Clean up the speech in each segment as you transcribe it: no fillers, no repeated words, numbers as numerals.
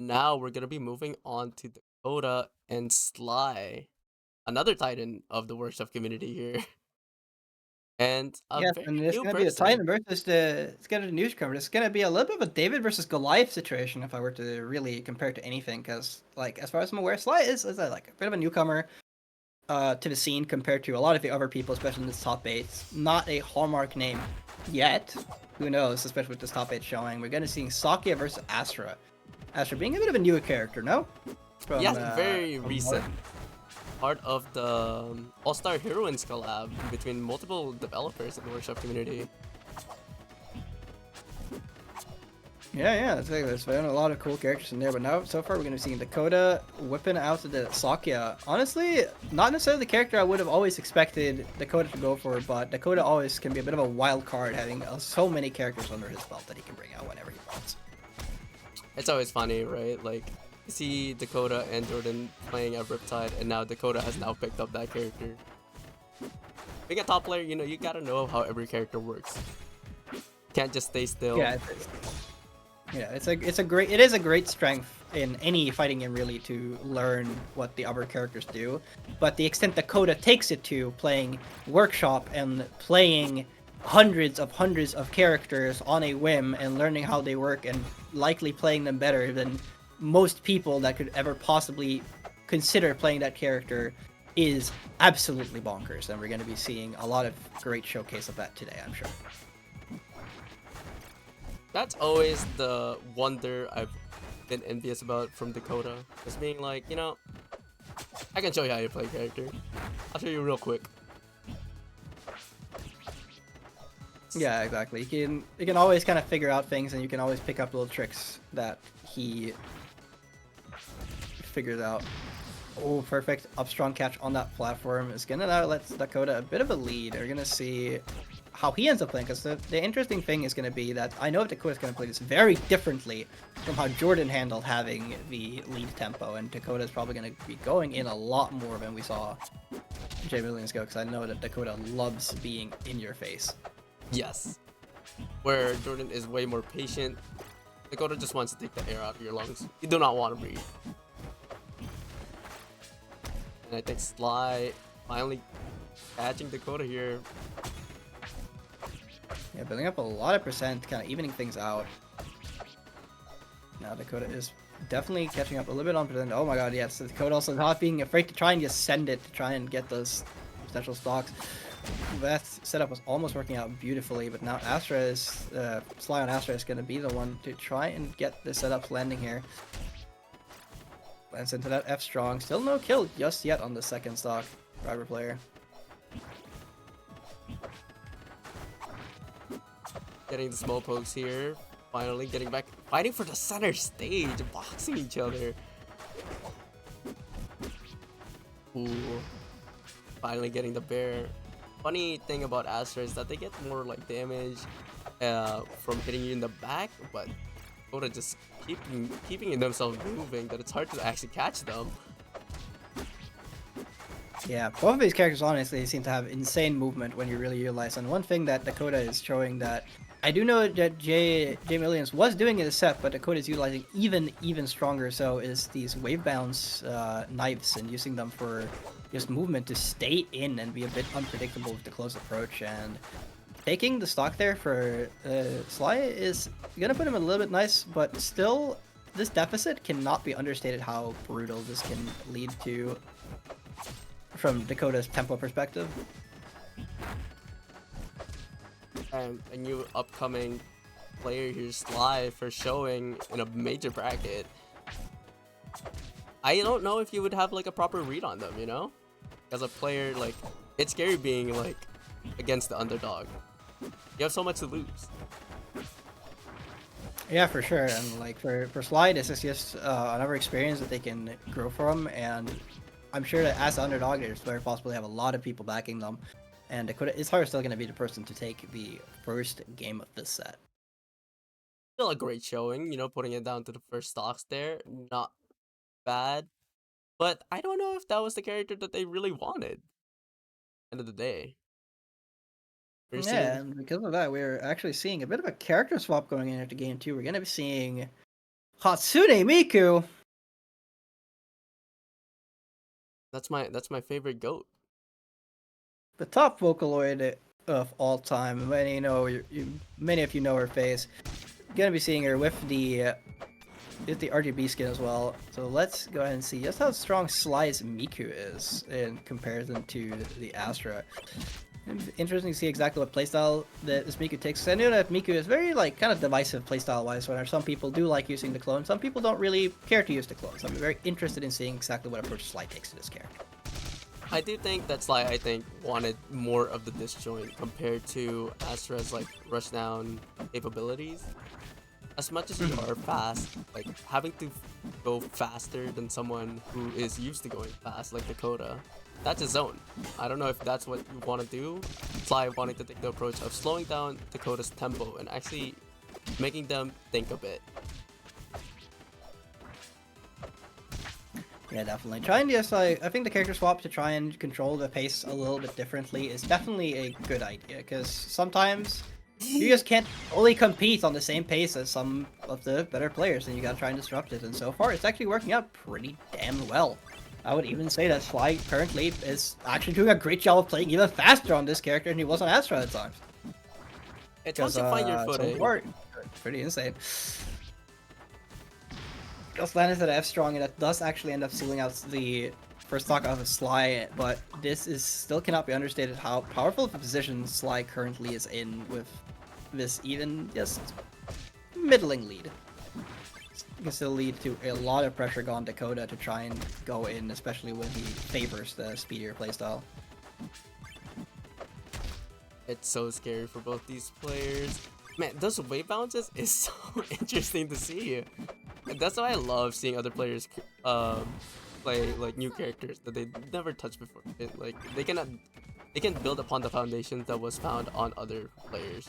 now we're gonna be moving on to Dakota and Sly, another titan of the workshop community here, and a Yes, very and it's new gonna be the person. Titan versus the it's gonna be newcomer. It's gonna be a little bit of a David versus Goliath situation if I were to really compare it to anything, because like as far as I'm aware, Sly is like a bit of a newcomer to the scene compared to a lot of the other people, especially in this top eight. Not a hallmark name yet. Who knows, especially with this top eight showing. We're gonna see Sakuya versus Asra. Asra being a bit of a newer character, no? Yes, very From what? recent. Part of the All-Star Heroines collab between multiple developers in the workshop community. Yeah, there's been a lot of cool characters in there, but now so far we're gonna be seeing Dakota whipping out the Sakuya. Honestly, not necessarily the character I would have always expected Dakota to go for, but Dakota always can be a bit of a wild card, having so many characters under his belt that he can bring out whenever he wants. It's always funny, right? Like, you see Dakota and Jordan playing at Riptide, and now Dakota has now picked up that character. Being a top player, you gotta know how every character works. Can't just stay still. Yeah, it is a great strength in any fighting game really to learn what the other characters do. But the extent Dakota takes it to playing workshop and playing hundreds of characters on a whim and learning how they work and likely playing them better than most people that could ever possibly consider playing that character is absolutely bonkers, and we're going to be seeing a lot of great showcase of that today, I'm sure. That's always the wonder I've been envious about from Dakota. Just being like, I can show you how you play a character. I'll show you real quick. Yeah, exactly. You can always kind of figure out things, and you can always pick up little tricks that he figures out. Oh, perfect up strong catch on that platform is gonna now let Dakota a bit of a lead. We're gonna see how he ends up playing, because the interesting thing is gonna be that I know Dakota's gonna play this very differently from how Jordan handled having the lead tempo, and Dakota's probably gonna be going in a lot more than we saw J Millions go, because I know that Dakota loves being in your face. Yes. Where Jordan is way more patient. Dakota just wants to take the air out of your lungs. You do not want to breathe. And I think Sly finally catching Dakota here. Yeah, building up a lot of percent, kind of evening things out. Now Dakota is definitely catching up a little bit on percent. Oh my god, yes. Dakota also not being afraid to try and just send it to try and get those potential stocks. That setup was almost working out beautifully, but now Astra is, Sly on Astra is going to be the one to try and get the setups landing here. Lands into that F strong. Still no kill just yet on the second stock driver player. Getting the small pokes here. Finally getting back. Fighting for the center stage. Boxing each other. Ooh. Finally getting the bear. Funny thing about Astra is that they get more like damage from hitting you in the back, but Dakota just keeping themselves moving that it's hard to actually catch them. Yeah, both of these characters honestly seem to have insane movement when you really realize. And one thing that Dakota is showing that I do know that J Millions was doing in the set, but Dakota is utilizing even stronger so is these wave bounce knives and using them for just movement to stay in and be a bit unpredictable with the close approach. And taking the stock there for Sly is gonna put him a little bit nice, but still this deficit cannot be understated how brutal this can lead to from Dakota's tempo perspective. And a new upcoming player here, Sly, for showing in a major bracket. I don't know if you would have like a proper read on them, As a player, like, it's scary being like against the underdog. You have so much to lose. Yeah, for sure. And like for Sly, this is just another experience that they can grow from. And I'm sure that as the underdog, there's very possibly have a lot of people backing them. And Dakota is still going to be the person to take the first game of this set. Still a great showing, putting it down to the first stocks there. Not bad. But I don't know if that was the character that they really wanted. End of the day. We're Yeah, seeing and because of that, we're actually seeing a bit of a character swap going in into game two. We're going to be seeing Hatsune Miku. That's my favorite goat. The top Vocaloid of all time. Many of you know her face. Gonna be seeing her with the RGB skin as well. So let's go ahead and see just how strong Sly's Miku is in comparison to the Astra. Interesting to see exactly what playstyle this Miku takes. I know that Miku is very kind of divisive playstyle wise, where some people do like using the clone, some people don't really care to use the clone. So I'm very interested in seeing exactly what approach Sly takes to this character. I do think that Sly, wanted more of the disjoint compared to Astra's rushdown capabilities. As much as you are fast, having to go faster than someone who is used to going fast, like Dakota, that's a zone. I don't know if that's what you want to do. Sly wanting to take the approach of slowing down Dakota's tempo and actually making them think a bit. Yeah, definitely. Trying to just I think the character swap to try and control the pace a little bit differently is definitely a good idea, because sometimes you just can't fully compete on the same pace as some of the better players, and you gotta try and disrupt it. And so far, it's actually working out pretty damn well. I would even say that Sly currently is actually doing a great job of playing even faster on this character than he was on Astra at times. It's once you find your footing. So far, pretty insane. Just landed at F strong, and that does actually end up sealing out the first stock of Sly, but this is still cannot be understated how powerful of a position Sly currently is in with this even just middling lead. It can still lead to a lot of pressure on Dakota to try and go in, especially when he favors the speedier playstyle. It's so scary for both these players. Man, those wave bounces is so interesting to see. That's why I love seeing other players play new characters that they never touched before. They can build upon the foundations that was found on other players.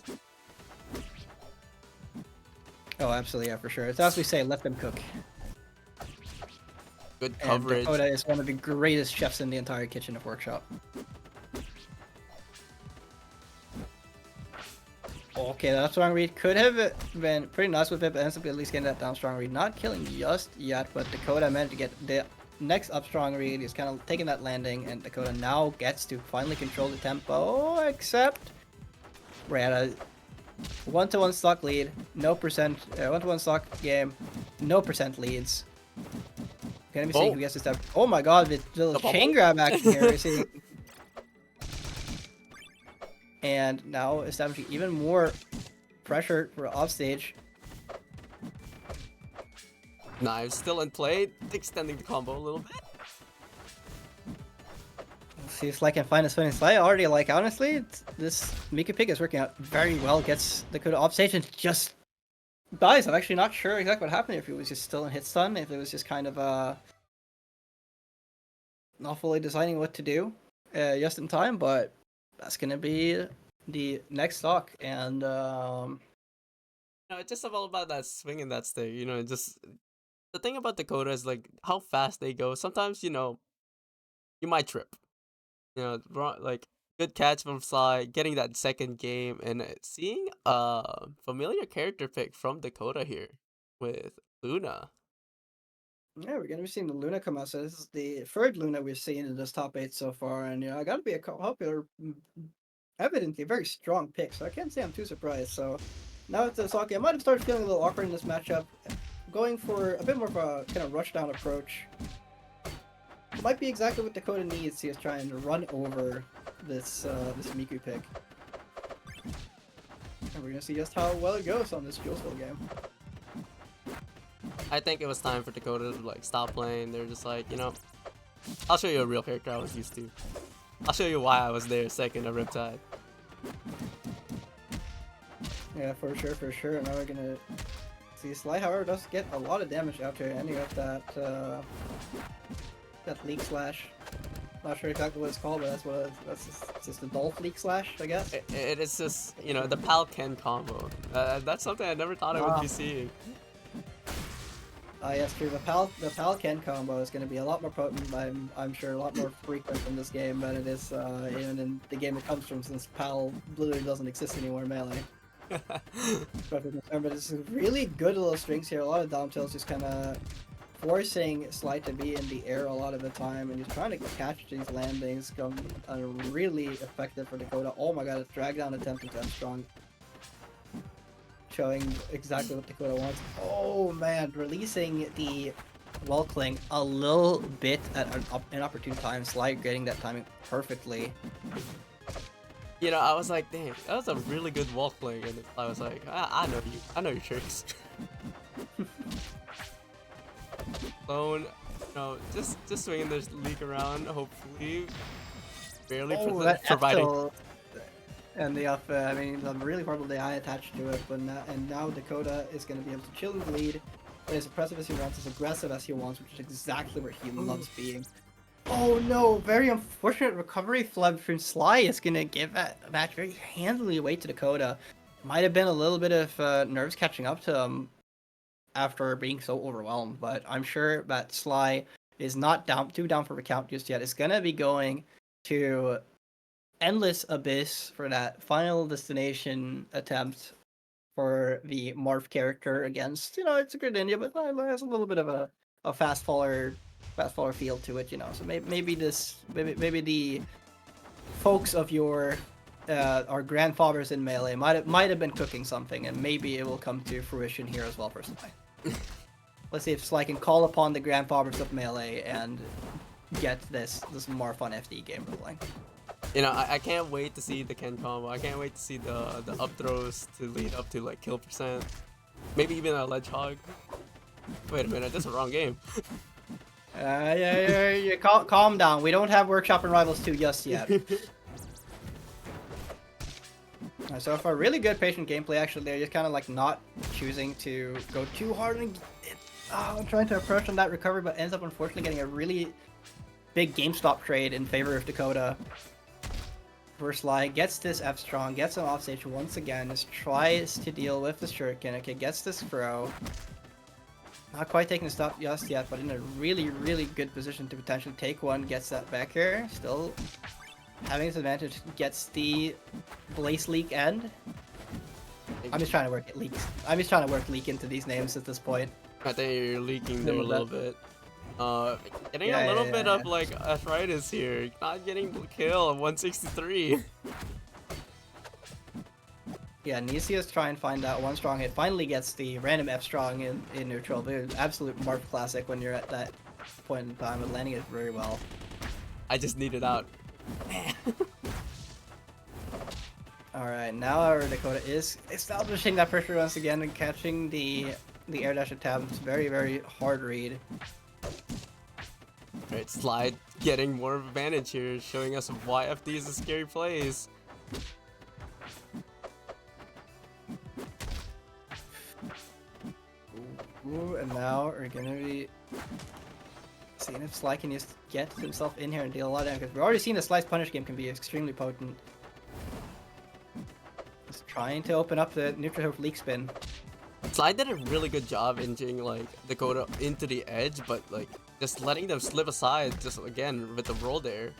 Oh, absolutely, yeah, for sure. It's as we say, let them cook. Good coverage. And Dakota is one of the greatest chefs in the entire kitchen of Workshop. Okay, that strong read could have been pretty nice with it, but ends up at least getting that down strong read. Not killing just yet, but Dakota managed to get the next up strong read. He's kind of taking that landing, and Dakota now gets to finally control the tempo, except we're at a 1-to-1 stock lead, no percent, 1-to-1 stock game, no percent leads. Gonna be seeing who gets this step. Oh my god, the little chain grab action here. We're seeing. And now establishing even more pressure for offstage. Knives still in play, extending the combo a little bit. Let's see if Sly can find a swing. Sly already, honestly, this Miku pick is working out very well. Gets Dakota offstage and just dies. I'm actually not sure exactly what happened, if he was just still in hit stun, if it was just kind of not fully deciding what to do just in time, but that's gonna be the next stock. And it's just all about that swing and that stay. Just the thing about Dakota is how fast they go. Sometimes you might trip. Good catch from Sly, getting that second game, and seeing a familiar character pick from Dakota here with Luna. Yeah, we're gonna be seeing the Luna come out. So this is the third Luna we've seen in this top 8 so far, and I gotta be a popular, evidently very strong pick. So I can't say I'm too surprised. So now it's Saki. I might have started feeling a little awkward in this matchup, going for a bit more of a kind of rush down approach. Might be exactly what Dakota needs. He is trying to run over this Miku pick, and we're gonna see just how well it goes on this Julesville game. I think it was time for Dakota to stop playing. They're just I'll show you a real character I was used to. I'll show you why I was there second at Riptide. Yeah, for sure. Now we're gonna see Sly, however, does get a lot of damage after ending up that leak slash. Not sure exactly what it's called, but that's just a Dolph leak slash, I guess. It is just the Pal Ken combo. That's something I never thought I would be seeing. Yes, true. The Pal Ken combo is going to be a lot more potent. I'm sure a lot more frequent in this game than it is even in the game it comes from, since Pal literally doesn't exist anymore in Melee. But it's really good little strings here. A lot of down tilts just kind of forcing Sly to be in the air a lot of the time, and he's trying to catch these landings. Really effective for Dakota. Oh my god, a drag down attempt into strong, showing exactly what Dakota wants. Oh man, releasing the wall cling a little bit at an inopportune time. Sly getting that timing perfectly. You know, I was like, dang, that was a really good wall fling, and I was like, I know you, I know your tricks. Clone, no, just swinging this leak around, hopefully, barely That providing. F-tilt and the off. I mean, the really horrible AI attached to it, but now Dakota is going to be able to chill in the lead. Play as impressive as he wants, as aggressive as he wants, which is exactly where he loves being. Oh no, very unfortunate recovery flub from Sly is going to give that match very handily away to Dakota. Might have been a little bit of nerves catching up to him after being so overwhelmed, but I'm sure that Sly is not too down for recount just yet. It's going to be going to Endless Abyss for that final destination attempt for the Morph character against, it's a good India, but it has a little bit of a fast faller feel to it, So maybe the folks of your our grandfathers in Melee might have been cooking something, and maybe it will come to fruition here as well for Sly. Let's see if Sly can call upon the grandfathers of Melee and get this more fun FD game rolling. You know, I can't wait to see the Ken combo. I can't wait to see the up throws to lead up to like kill percent. Maybe even a ledge hog. Wait a minute, that's the wrong game. Yeah, calm down. We don't have Workshop and Rivals 2 just yet. So far, really good patient gameplay. Actually, they're just kind of like not choosing to go too hard and trying to approach on that recovery, but ends up unfortunately getting a really big GameStop trade in favor of Dakota. Sly gets this F strong, gets him off stage once again, just tries to deal with the shuriken. Okay, gets this throw. Not quite taking the stop just yet, but in a really, really good position to potentially take one. Gets that back here. Still having his advantage. Gets the Blaze Leak end. I'm just trying to work leak into these names at this point. I think you're leaking there a little bit. Getting a little bit of like arthritis here. Not getting the kill of 163. Yeah, Nisia's trying and find that one strong hit. Finally gets the random F strong in neutral. But absolute Mark classic when you're at that point in time and landing it very well. I just need it out. Alright, now our Dakota is establishing that pressure once again and catching the air dash attempt. Very, very hard read. Right, Slide getting more advantage here, showing us why FD is a scary place. Ooh, and now we're gonna be seeing if Sly can just get himself in here and deal a lot of damage. Because we've already seen the Slice Punish game can be extremely potent. Just trying to open up the neutral hook leak spin. Slide did a really good job inching like Dakota into the edge, but like just letting them slip aside just again with the roll there.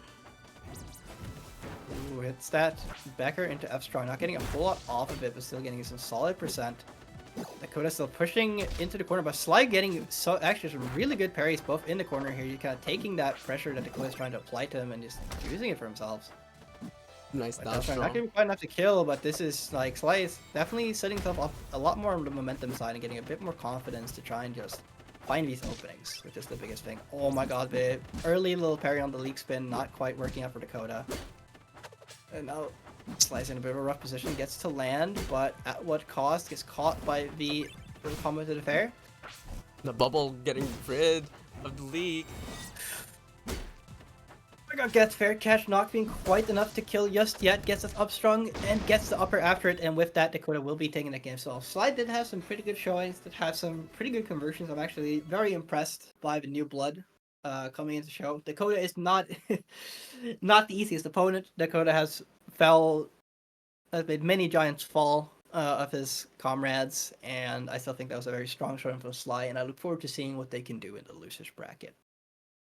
Ooh, hits that Becker into F strong, not getting a whole lot off of it, but still getting some solid percent. Dakota still pushing into the corner, but Sly getting actually some really good parries both in the corner here. You're kind of taking that pressure that Dakota's trying to apply to him and just using it for himself. Nice down Not strong. gonna be quite enough to kill, but this is like Sly is definitely setting himself up a lot more on the momentum side and getting a bit more confidence to try and just find these openings, which is the biggest thing. Oh my god, the early little parry on the leak spin not quite working out for Dakota. And now Sly's in a bit of a rough position, gets to land, but at what cost? Gets caught by the combo to the fair. The bubble getting rid of the leak. Oh my god, gets fair catch, not being quite enough to kill just yet. Gets us up strong and gets the upper after it, and with that, Dakota will be taking the game. So Sly did have some pretty good showings, did have some pretty good conversions. I'm actually very impressed by the new blood coming into the show. Dakota is not not the easiest opponent. Dakota has made many giants fall of his comrades, and I still think that was a very strong showing for Sly, and I look forward to seeing what they can do in the losers bracket.